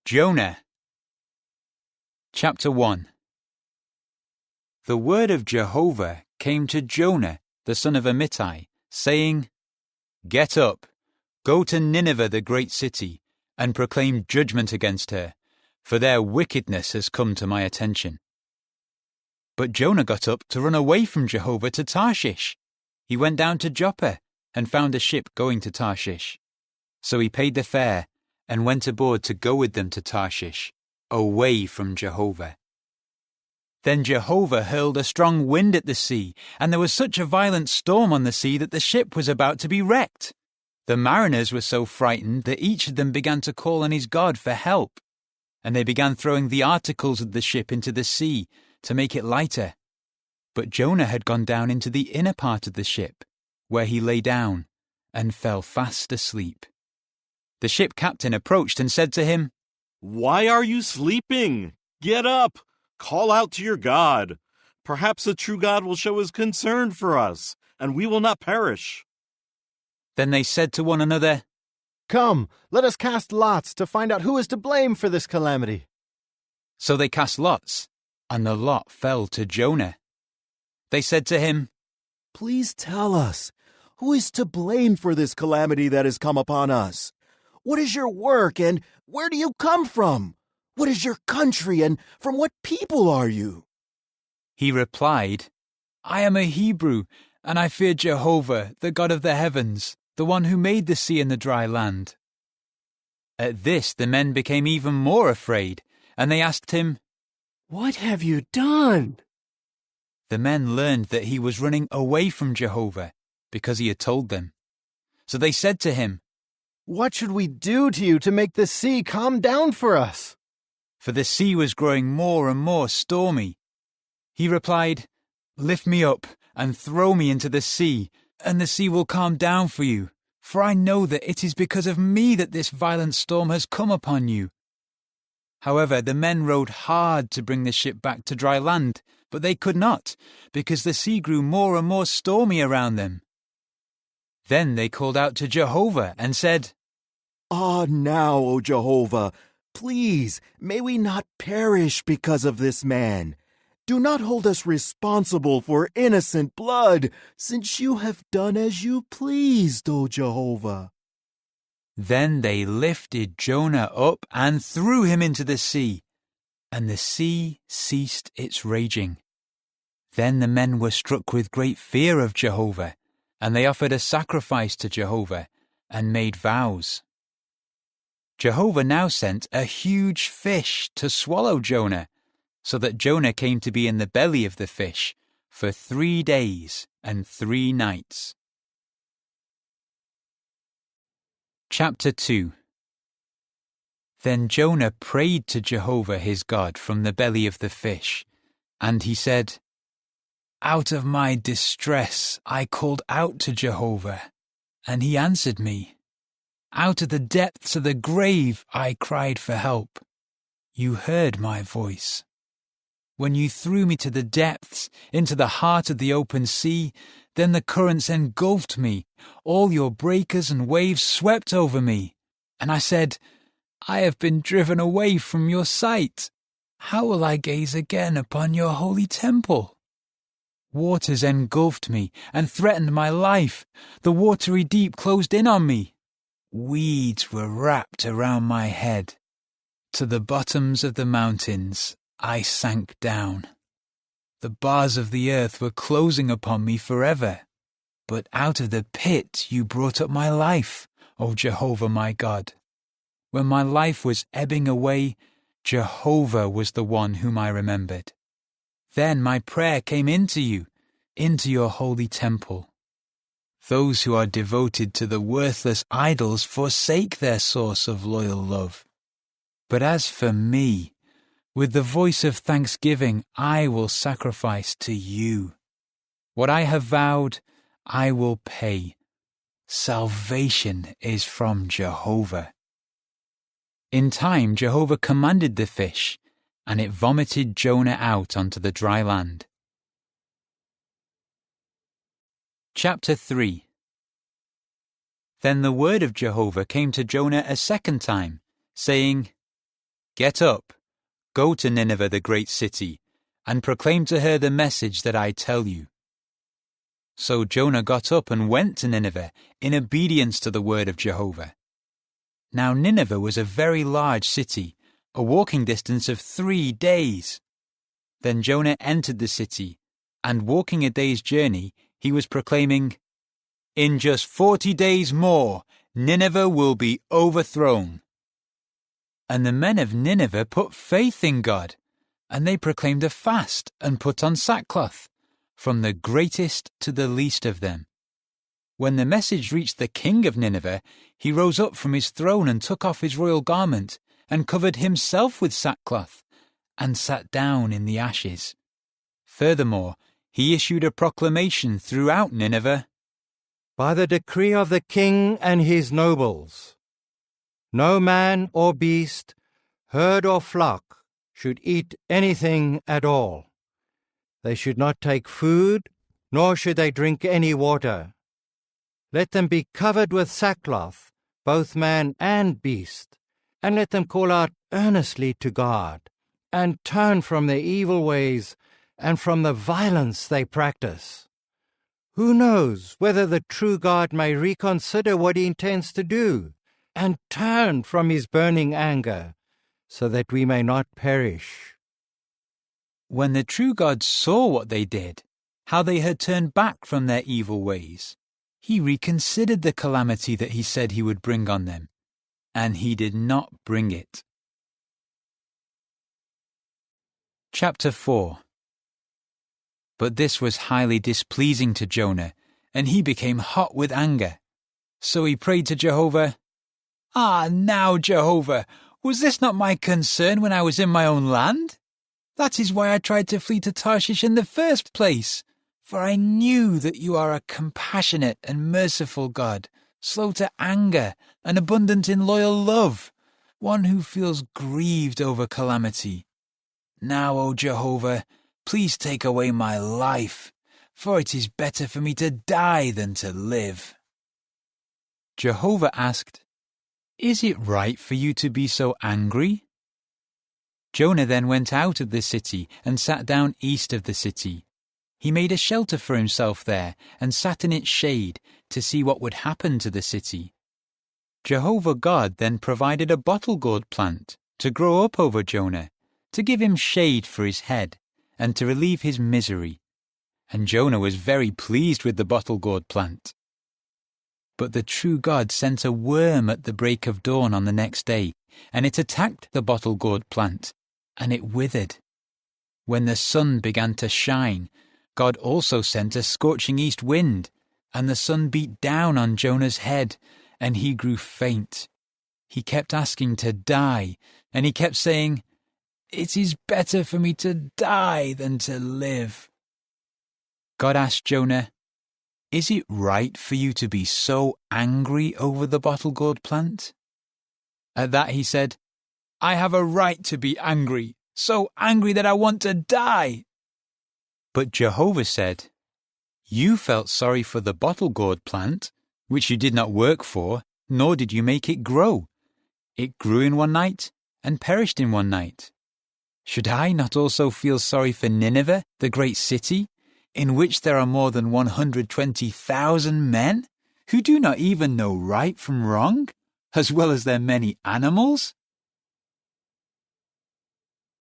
Jonah. Chapter 1. The word of Jehovah came to Jonah, the son of Amittai, saying, Get up, go to Nineveh the great city, and proclaim judgment against her, for their wickedness has come to my attention. But Jonah got up to run away from Jehovah to Tarshish. He went down to Joppa and found a ship going to Tarshish. So he paid the fare and went aboard to go with them to Tarshish, away from Jehovah. Then Jehovah hurled a strong wind at the sea, and there was such a violent storm on the sea that the ship was about to be wrecked. The mariners were so frightened that each of them began to call on his God for help, and they began throwing the articles of the ship into the sea to make it lighter. But Jonah had gone down into the inner part of the ship, where he lay down and fell fast asleep. The ship captain approached and said to him, Why are you sleeping? Get up! Call out to your God. Perhaps the true God will show his concern for us, and we will not perish. Then they said to one another, Come, let us cast lots to find out who is to blame for this calamity. So they cast lots, and the lot fell to Jonah. They said to him, Please tell us, who is to blame for this calamity that has come upon us? What is your work, and where do you come from? What is your country, and from what people are you? He replied, I am a Hebrew, and I fear Jehovah, the God of the heavens, the one who made the sea and the dry land. At this the men became even more afraid, and they asked him, What have you done? The men learned that he was running away from Jehovah, because he had told them. So they said to him, What should we do to you to make the sea calm down for us? For the sea was growing more and more stormy. He replied, Lift me up and throw me into the sea, and the sea will calm down for you, for I know that it is because of me that this violent storm has come upon you. However, the men rowed hard to bring the ship back to dry land, but they could not, because the sea grew more and more stormy around them. Then they called out to Jehovah and said, Ah, now, O Jehovah, please, may we not perish because of this man. Do not hold us responsible for innocent blood, since you have done as you pleased, O Jehovah. Then they lifted Jonah up and threw him into the sea, and the sea ceased its raging. Then the men were struck with great fear of Jehovah, and they offered a sacrifice to Jehovah and made vows. Jehovah now sent a huge fish to swallow Jonah, so that Jonah came to be in the belly of the fish for 3 days and 3 nights. Chapter 2. Then Jonah prayed to Jehovah his God from the belly of the fish, and he said, Out of my distress I called out to Jehovah, and he answered me. Out of the depths of the grave I cried for help. You heard my voice. When you threw me to the depths, into the heart of the open sea, then the currents engulfed me. All your breakers and waves swept over me. And I said, I have been driven away from your sight. How will I gaze again upon your holy temple? Waters engulfed me and threatened my life. The watery deep closed in on me. Weeds were wrapped around my head. To the bottoms of the mountains I sank down. The bars of the earth were closing upon me forever. But out of the pit you brought up my life, O Jehovah my God. When my life was ebbing away, Jehovah was the one whom I remembered. Then my prayer came into you, into your holy temple. Those who are devoted to the worthless idols forsake their source of loyal love. But as for me, with the voice of thanksgiving I will sacrifice to you. What I have vowed, I will pay. Salvation is from Jehovah. In time Jehovah commanded the fish, and it vomited Jonah out onto the dry land. Chapter 3. Then the word of Jehovah came to Jonah a second time, saying, Get up, go to Nineveh the great city, and proclaim to her the message that I tell you." So Jonah got up and went to Nineveh in obedience to the word of Jehovah. Now Nineveh was a very large city, a walking distance of 3 days. Then Jonah entered the city, and walking a day's journey, he was proclaiming, "In just 40 days more, Nineveh will be overthrown." And the men of Nineveh put faith in God, and they proclaimed a fast and put on sackcloth, from the greatest to the least of them. When the message reached the king of Nineveh, he rose up from his throne and took off his royal garment and covered himself with sackcloth and sat down in the ashes. Furthermore, he issued a proclamation throughout Nineveh, "By the decree of the king and his nobles, no man or beast, herd or flock should eat anything at all. They should not take food, nor should they drink any water. Let them be covered with sackcloth, both man and beast, and let them call out earnestly to God, and turn from their evil ways and from the violence they practice. Who knows whether the true God may reconsider what he intends to do, and turn from his burning anger, so that we may not perish." When the true God saw what they did, how they had turned back from their evil ways, he reconsidered the calamity that he said he would bring on them, and he did not bring it. Chapter 4. But this was highly displeasing to Jonah, and he became hot with anger. So he prayed to Jehovah, Now, Jehovah, was this not my concern when I was in my own land? That is why I tried to flee to Tarshish in the first place, for I knew that you are a compassionate and merciful God, slow to anger and abundant in loyal love, one who feels grieved over calamity. Now, O Jehovah, please take away my life, for it is better for me to die than to live." Jehovah asked, "Is it right for you to be so angry?" Jonah then went out of the city and sat down east of the city. He made a shelter for himself there and sat in its shade to see what would happen to the city. Jehovah God then provided a bottle gourd plant to grow up over Jonah, to give him shade for his head and to relieve his misery. And Jonah was very pleased with the bottle gourd plant. But the true God sent a worm at the break of dawn on the next day, and it attacked the bottle gourd plant, and it withered. When the sun began to shine, God also sent a scorching east wind, and the sun beat down on Jonah's head, and he grew faint. He kept asking to die, and he kept saying, "It is better for me to die than to live." God asked Jonah, "Is it right for you to be so angry over the bottle gourd plant?" At that he said, "I have a right to be angry, so angry that I want to die." But Jehovah said, "You felt sorry for the bottle gourd plant, which you did not work for, nor did you make it grow. It grew in one night and perished in one night. Should I not also feel sorry for Nineveh, the great city, in which there are more than 120,000 men, who do not even know right from wrong, as well as their many animals?